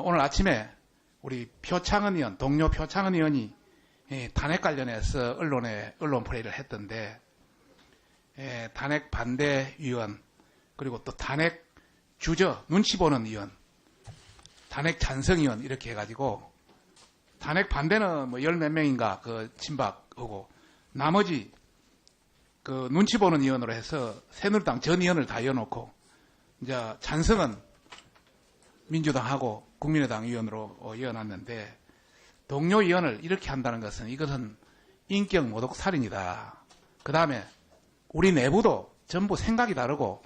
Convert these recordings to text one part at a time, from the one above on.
오늘 아침에 우리 표창은 의원, 동료 표창은 의원이 탄핵 관련해서 언론 플레이를 했던데, 탄핵 반대 위원, 그리고 또 탄핵 주저, 눈치 보는 위원, 탄핵 찬성 위원 이렇게 해가지고 탄핵 반대는 뭐 열 몇 명인가 그 친박하고 나머지 그 눈치 보는 위원으로 해서 새누리당 전 의원을 다 이어놓고 이제 찬성은 민주당하고 국민의당 의원으로 이어놨는데 동료 의원을 이렇게 한다는 것은 이것은 인격 모독 살인이다. 그 다음에 우리 내부도 전부 생각이 다르고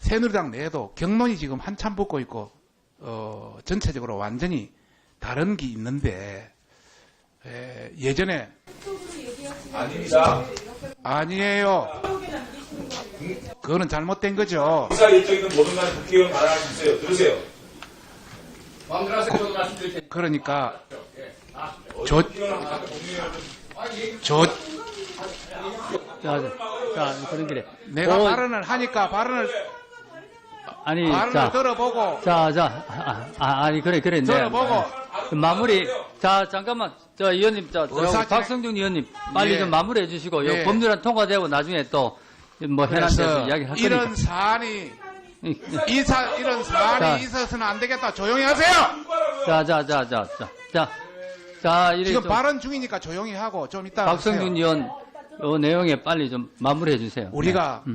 새누리당 내에도 경론이 지금 한참 붙고 있고 전체적으로 완전히 다른 게 있는데 예전에 아닙니다. 아니에요. 그거는 잘못된 거죠. 의사 일정 있는 모든 간에 국회의원 발언할 수 있어요. 들으세요. 마음대로 하세요. 저도 말씀드릴 테니까. 그러니까 자, 그런 길에. 내가 발언을 하니까 발언을 들어보고 아니, 그래. 네. 들어보고 마무리. 자, 잠깐만. 저 의원님, 박성준 의원님, 빨리 예. 좀 마무리해 주시고, 예. 법률안 통과되고 나중에 또, 뭐, 현안에서 이야기할 거니까. 이런 사안이 이런 사안이 있어서는 안 되겠다. 조용히 하세요. 이래 지금 좀 발언 중이니까 조용히 하고 좀 이따 박성준 의원, 요 내용에 빨리 좀 마무리해 주세요. 우리가 네.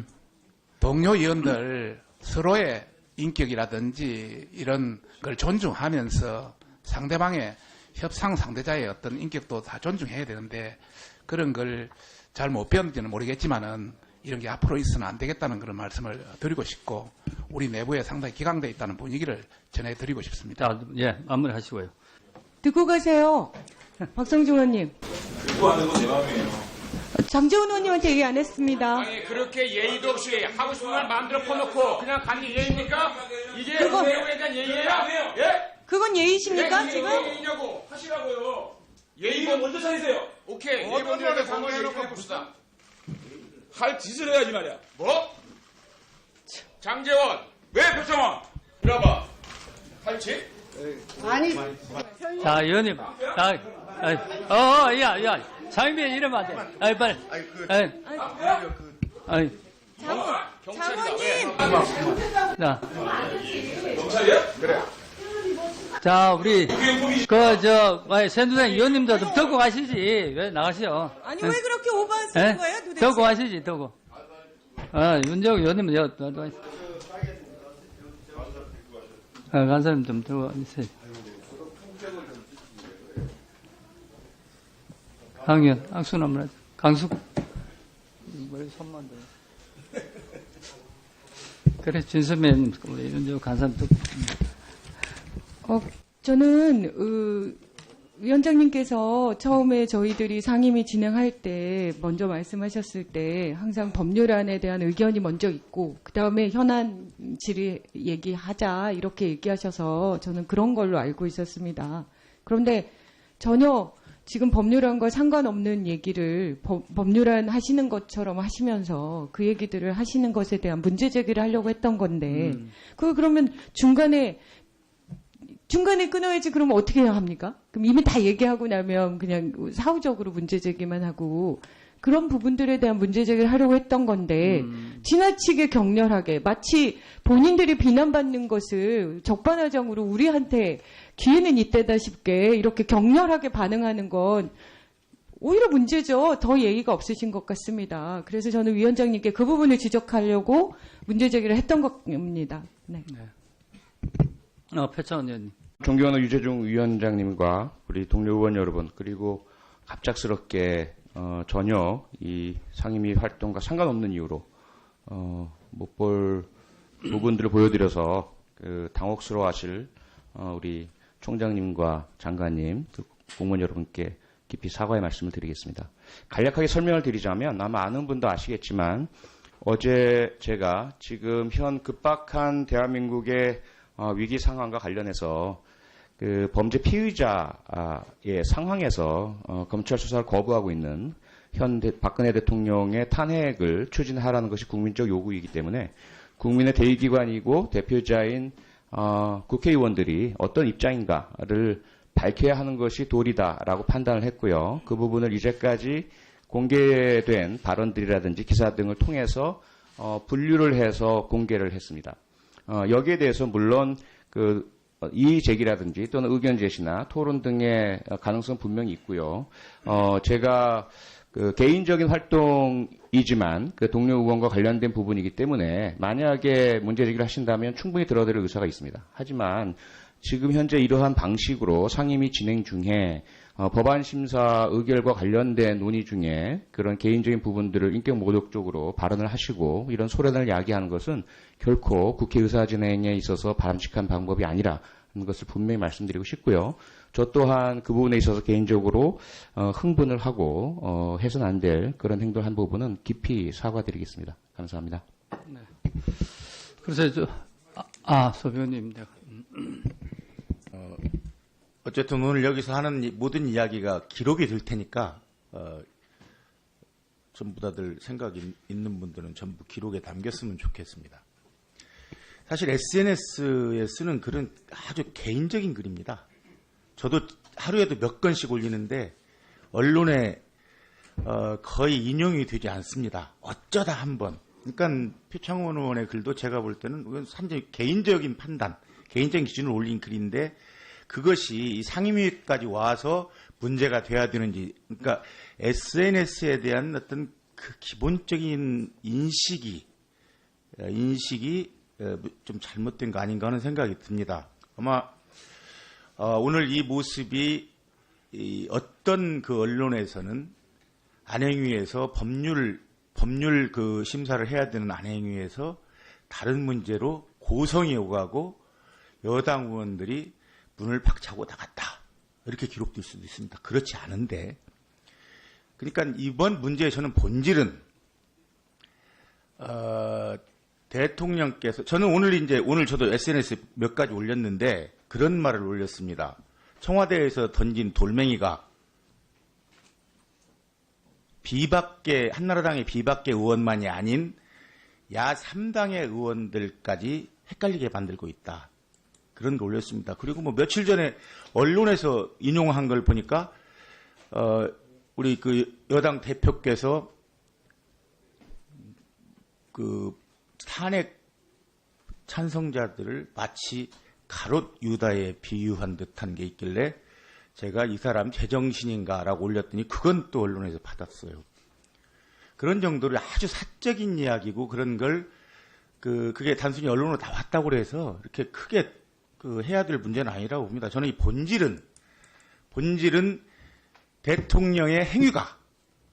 동료 의원들 서로의 인격이라든지 이런 걸 존중하면서 상대방의 협상 상대자의 어떤 인격도 다 존중해야 되는데 그런 걸 잘 못 배웠는지는 모르겠지만은 이런 게 앞으로 있어서는 안 되겠다는 그런 말씀을 드리고 싶고 우리 내부에 상당히 기강되어 있다는 분위기를 전해드리고 싶습니다. 자, 예, 마무리 하시고요. 듣고 가세요. 박성중 의원님. 듣고 하는 건 내 마음이에요. 장재훈 의원님한테 얘기 안 했습니다. 아니 그렇게 예의도 없이 하고 싶은 말 마음대로 퍼놓고 그냥 가는 게 예의입니까? 이게 그건- 내용에 대한 예의예요? 예? 그건 예의십니까, 지금? 예의냐고 하시라고요. 예의가 먼저 차리세요. 오케이. 네 번째로 상관해놓고 봅시다. 할 짓을 해야지 말이야. 뭐? 장재원. 왜 표창원? 이리 와봐. 할 짓? 자, 의원님. 장인비 이러면 안 돼. 빨리. 장관님! 자, 경찰이야? 그래. 자, 우리, 새누리당 의원님도 좀 듣고 가시지. 왜 나가시오? 아니, 왜 그렇게 오버하시는 거예요, 도대체? 듣고 가시지, 듣고. 윤재욱 의원님은 간 사람 좀 들고 있어요. 강연, 악수나무라, 강수. 머리 손만 더. 그래, 진선배 의원님, 우리 윤재욱 간 사람 듣고. 저는 위원장님께서 처음에 저희들이 상임위 진행할 때 먼저 말씀하셨을 때 항상 법률안에 대한 의견이 먼저 있고 그 다음에 현안 질의 얘기하자 이렇게 얘기하셔서 저는 그런 걸로 알고 있었습니다. 그런데 전혀 지금 법률안과 상관없는 얘기를 법률안 하시는 것처럼 하시면서 그 얘기들을 하시는 것에 대한 문제 제기를 하려고 했던 건데 그러면 중간에 끊어야지. 그러면 어떻게 해야 합니까? 그럼 이미 다 얘기하고 나면 그냥 사후적으로 문제 제기만 하고 그런 부분들에 대한 문제 제기를 하려고 했던 건데 지나치게 격렬하게 마치 본인들이 비난받는 것을 적반하장으로 우리한테 기회는 이때다 싶게 이렇게 격렬하게 반응하는 건 오히려 문제죠. 더 예의가 없으신 것 같습니다. 그래서 저는 위원장님께 그 부분을 지적하려고 문제 제기를 했던 겁니다. 네. 표창원 의원님. 존경하는 유재중 위원장님과 우리 동료 의원 여러분 그리고 갑작스럽게 전혀 이 상임위 활동과 상관없는 이유로 못 볼 부분들을 보여드려서 당혹스러워하실 우리 총장님과 장관님, 공무원 여러분께 깊이 사과의 말씀을 드리겠습니다. 간략하게 설명을 드리자면 아마 아는 분도 아시겠지만 어제 제가 지금 현 급박한 대한민국의 위기 상황과 관련해서 그 범죄 피의자의 상황에서 검찰 수사를 거부하고 있는 박근혜 대통령의 탄핵을 추진하라는 것이 국민적 요구이기 때문에 국민의 대의기관이고 대표자인 국회의원들이 어떤 입장인가를 밝혀야 하는 것이 도리다라고 판단을 했고요. 그 부분을 이제까지 공개된 발언들이라든지 기사 등을 통해서 분류를 해서 공개를 했습니다. 여기에 대해서 물론 이의 제기라든지 또는 의견 제시나 토론 등의 가능성 분명히 있고요. 제가 개인적인 활동이지만 동료 의원과 관련된 부분이기 때문에 만약에 문제 제기를 하신다면 충분히 들어드릴 의사가 있습니다. 하지만 지금 현재 이러한 방식으로 상임위 진행 중에 법안 심사 의결과 관련된 논의 중에 그런 개인적인 부분들을 인격 모독적으로 발언을 하시고 이런 소란을 야기하는 것은 결코 국회 의사 진행에 있어서 바람직한 방법이 아니라는 것을 분명히 말씀드리고 싶고요. 저 또한 그 부분에 있어서 개인적으로 흥분을 하고 해서는 안 될 그런 행동을 한 부분은 깊이 사과드리겠습니다. 감사합니다. 네. 그래서 소변님, 내가. 어쨌든 오늘 여기서 하는 모든 이야기가 기록이 될 테니까 전부 다들 생각이 있는 분들은 전부 기록에 담겼으면 좋겠습니다. 사실 SNS에 쓰는 글은 아주 개인적인 글입니다. 저도 하루에도 몇 건씩 올리는데 언론에 거의 인용이 되지 않습니다. 어쩌다 한 번. 그러니까 표창원 의원의 글도 제가 볼 때는 완전히 개인적인 판단, 개인적인 기준을 올린 글인데 그것이 상임위까지 와서 문제가 돼야 되는지, 그러니까 SNS에 대한 어떤 그 기본적인 인식이 좀 잘못된 거 아닌가 하는 생각이 듭니다. 아마 오늘 이 모습이 어떤 그 언론에서는 안행위에서 법률 그 심사를 해야 되는 안행위에서 다른 문제로 고성이 오가고 여당 의원들이 문을 박차고 나갔다. 이렇게 기록될 수도 있습니다. 그렇지 않은데. 그러니까 이번 문제의 저는 본질은 대통령께서 저는 오늘 저도 SNS에 몇 가지 올렸는데 그런 말을 올렸습니다. 청와대에서 던진 돌멩이가 한나라당의 비박계 의원만이 아닌 야 3당의 의원들까지 헷갈리게 만들고 있다. 그런 거 올렸습니다. 그리고 며칠 전에 언론에서 인용한 걸 보니까 우리 그 여당 대표께서 그 탄핵 찬성자들을 마치 가롯 유다에 비유한 듯한 게 있길래 제가 이 사람 제정신인가라고 올렸더니 그건 또 언론에서 받았어요. 그런 정도로 아주 사적인 이야기고 그런 걸 그게 단순히 언론으로 나왔다고 해서 이렇게 크게 해야 될 문제는 아니라고 봅니다. 저는 이 본질은 대통령의 행위가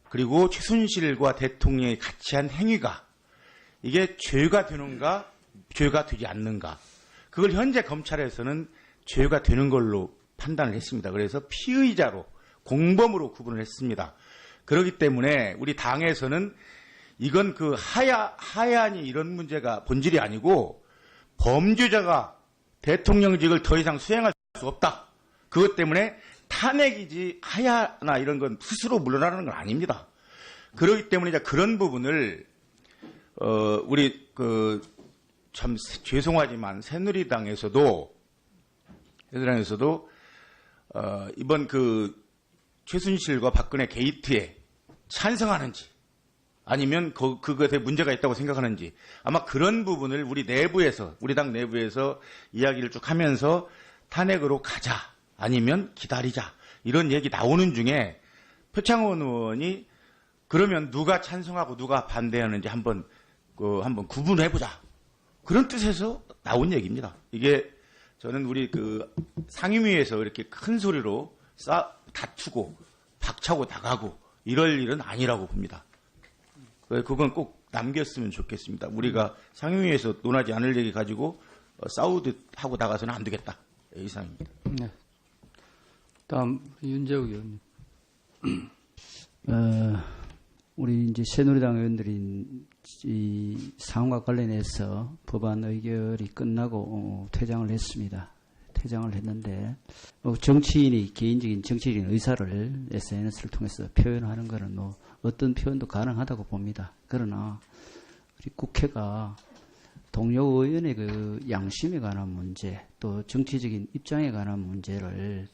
그리고 최순실과 대통령이 같이 한 행위가 이게 죄가 되는가 죄가 되지 않는가 그걸 현재 검찰에서는 죄가 되는 걸로 판단을 했습니다. 그래서 피의자로 공범으로 구분을 했습니다. 그렇기 때문에 우리 당에서는 이건 하야니 이런 문제가 본질이 아니고 범죄자가 대통령직을 더 이상 수행할 수 없다. 그것 때문에 탄핵이지 하야나 이런 건 스스로 물러나는 건 아닙니다. 그렇기 때문에 이제 그런 부분을 우리 참 죄송하지만 새누리당에서도 이번 최순실과 박근혜 게이트에 찬성하는지 아니면 그것에 문제가 있다고 생각하는지 아마 그런 부분을 우리 당 내부에서 이야기를 쭉 하면서 탄핵으로 가자 아니면 기다리자 이런 얘기 나오는 중에 표창원 의원이 그러면 누가 찬성하고 누가 반대하는지 한번 구분해보자 그런 뜻에서 나온 얘기입니다. 이게 저는 우리 상임위에서 이렇게 큰 소리로 다투고 박차고 나가고 이럴 일은 아니라고 봅니다. 그건 꼭 남겼으면 좋겠습니다. 우리가 상임위에서 논하지 않을 얘기 가지고 싸우듯 하고 나가서는 안 되겠다. 이상입니다. 네. 다음 윤재욱 의원님. 우리 이제 새누리당 의원들이 이 사안과 관련해서 법안 의결이 끝나고 퇴장을 했습니다. 퇴장을 했는데 정치인이 개인적인 정치적인 의사를 SNS를 통해서 표현하는 것은 어떤 표현도 가능하다고 봅니다. 그러나 우리 국회가 동료 의원의 그 양심에 관한 문제, 또 정치적인 입장에 관한 문제를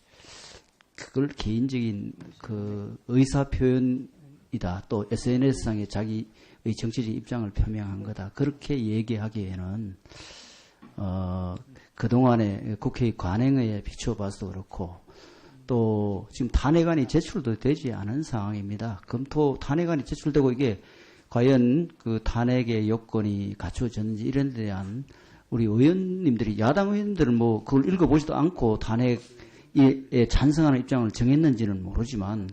그걸 개인적인 그 의사 표현이다. 또 SNS상에 자기의 정치적 입장을 표명한 거다. 그렇게 얘기하기에는 그동안의 국회의 관행에 비추어봐서도 그렇고 또 지금 탄핵안이 제출도 되지 않은 상황입니다. 검토 탄핵안이 제출되고 이게 과연 그 탄핵의 요건이 갖춰졌는지 이런 데 대한 우리 의원님들이 야당 의원들은 뭐 그걸 읽어보지도 않고 탄핵에 찬성하는 입장을 정했는지는 모르지만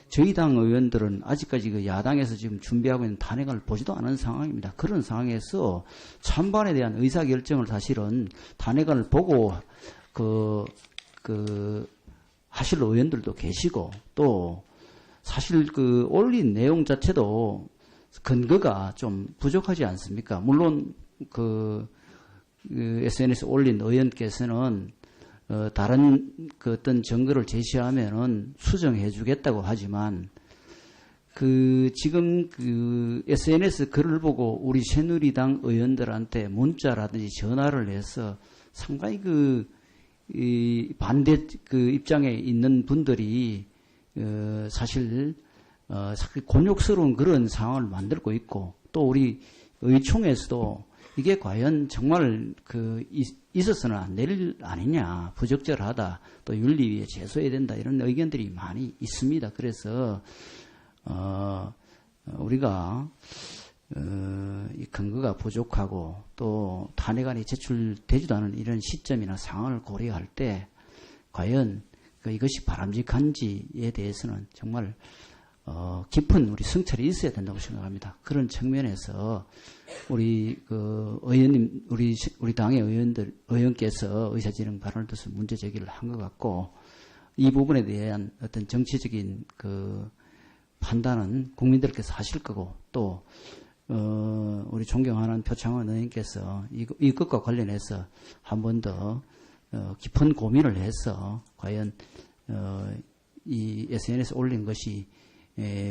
저희 당 의원들은 아직까지 그 야당에서 지금 준비하고 있는 탄핵안을 보지도 않은 상황입니다. 그런 상황에서 찬반에 대한 의사결정을 사실은 탄핵안을 보고 하실 의원들도 계시고 또 사실 그 올린 내용 자체도 근거가 좀 부족하지 않습니까? 물론 그 SNS 올린 의원께서는 다른 그 어떤 증거를 제시하면은 수정해 주겠다고 하지만 지금 SNS 글을 보고 우리 새누리당 의원들한테 문자라든지 전화를 해서 상당히 이 반대 입장에 있는 분들이 사실 곤욕스러운 그런 상황을 만들고 있고 또 우리 의총에서도 이게 과연 정말 있어서는 안 될 일 아니냐, 부적절하다, 또 윤리위에 제소해야 된다 이런 의견들이 많이 있습니다. 그래서 우리가 이 근거가 부족하고 또 탄핵안이 제출되지도 않은 이런 시점이나 상황을 고려할 때 과연 이것이 바람직한지에 대해서는 정말 깊은 우리 성찰이 있어야 된다고 생각합니다. 그런 측면에서 우리 의원님, 우리 당의 의원께서 의사진행 발언을 통해서 문제 제기를 한 것 같고 이 부분에 대한 어떤 정치적인 판단은 국민들께서 하실 거고 또 우리 존경하는 표창원 의원께서 이것과 관련해서 한 번 더 깊은 고민을 해서 과연 이 SNS 올린 것이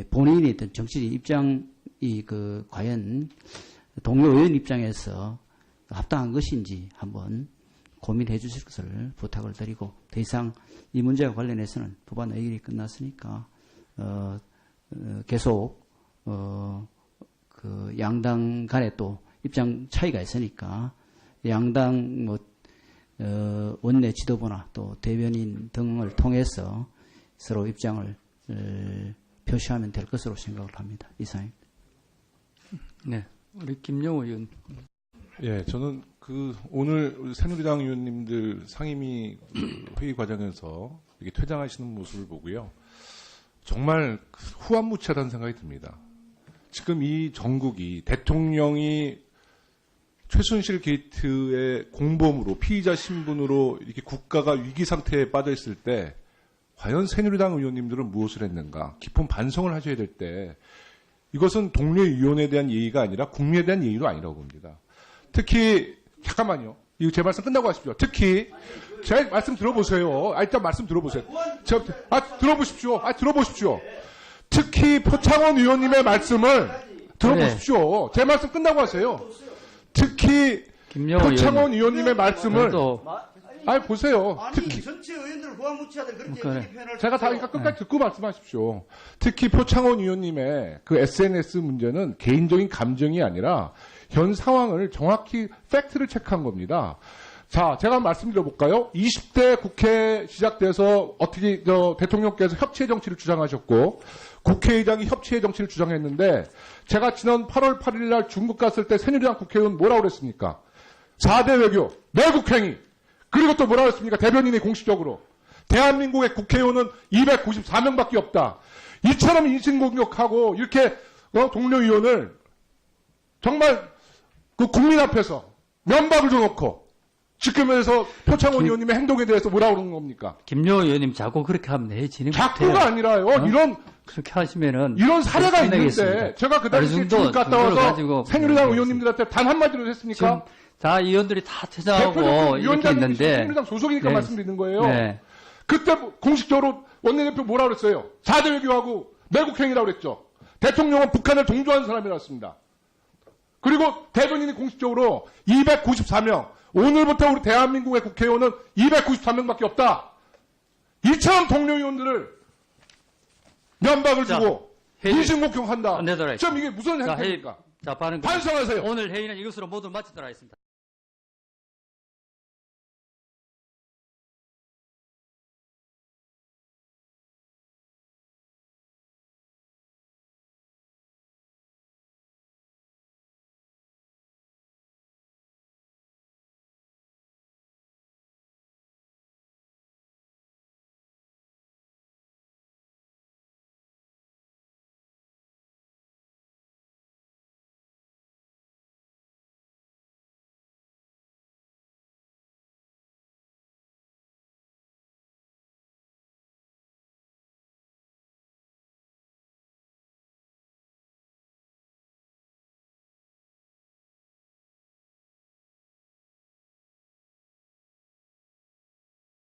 본인의 어떤 정치적 입장이 과연 동료 의원 입장에서 합당한 것인지 한번 고민해 주실 것을 부탁을 드리고 더 이상 이 문제와 관련해서는 법안 의결이 끝났으니까 계속 양당 간에 또 입장 차이가 있으니까 양당 원내 지도부나 또 대변인 등을 통해서 서로 입장을 표시하면 될 것으로 생각을 합니다. 이상입니다. 네, 우리 김영호 의원. 예, 저는 오늘 우리 새누리당 의원님들 상임위 회의 과정에서 이렇게 퇴장하시는 모습을 보고요. 정말 후한무치하다는 생각이 듭니다. 지금 이 전국이 대통령이 최순실 게이트의 공범으로 피의자 신분으로 이렇게 국가가 위기 상태에 빠져 있을 때 과연 새누리당 의원님들은 무엇을 했는가 깊은 반성을 하셔야 될 때 이것은 동료 의원에 대한 예의가 아니라 국민에 대한 예의도 아니라고 봅니다. 특히 잠깐만요. 이거 제 말씀 끝나고 하십시오. 특히 제 말씀 들어보세요. 일단 말씀 들어보세요. 들어보십시오. 특히 표창원 의원님의 말씀을 들어보십시오. 제 말씀 끝나고 하세요. 특히 표창원 의원님의 말씀을 보세요. 특히 전체 의원들을 후한무치하다 그렇게 표현을 제가 다 끝까지 듣고 말씀하십시오. 특히 표창원 의원님의 SNS 문제는 개인적인 감정이 아니라 현 상황을 정확히 팩트를 체크한 겁니다. 자, 제가 말씀드려볼까요? 20대 국회 시작돼서 어떻게 대통령께서 협치의 정치를 주장하셨고 국회의장이 협치의 정치를 주장했는데 제가 지난 8월 8일 날 중국 갔을 때 새누리당 국회의원 뭐라고 그랬습니까? 4대 외교, 내국행위, 그리고 또 뭐라고 했습니까? 대변인이 공식적으로. 대한민국의 국회의원은 294명밖에 없다. 이처럼 인신공격하고 이렇게 동료 의원을 정말 국민 앞에서 면박을 줘놓고 지금에서 표창원 의원님의 행동에 대해서 뭐라고 그러는 겁니까? 김영호 의원님 자꾸 그렇게 하면 진행 못해요. 자꾸가 아니라요. 그렇게 하시면은 이런 사례가 있는데 제가 그 당시에 중국 갔다 와서 새누리당 의원님들한테 단 한마디로 했습니까? 다 의원들이 다 퇴장하고 이렇게 있는데 새누리당 소속이니까 네. 말씀드리는 거예요. 네. 그때 공식적으로 원내대표 뭐라 그랬어요? 4대 외교하고 내국행위라고 그랬죠. 대통령은 북한을 동조한 사람이라 했습니다. 그리고 대변인이 공식적으로 294명, 오늘부터 우리 대한민국의 국회의원은 293명밖에 없다. 이처럼 동료 의원들을 면박을 자, 주고 회의- 인신공격한다. 내도록 좀 이게 무슨 자, 행태입니까? 자, 발언 반성하세요. 오늘 회의는 이것으로 모두 마치도록 하겠습니다.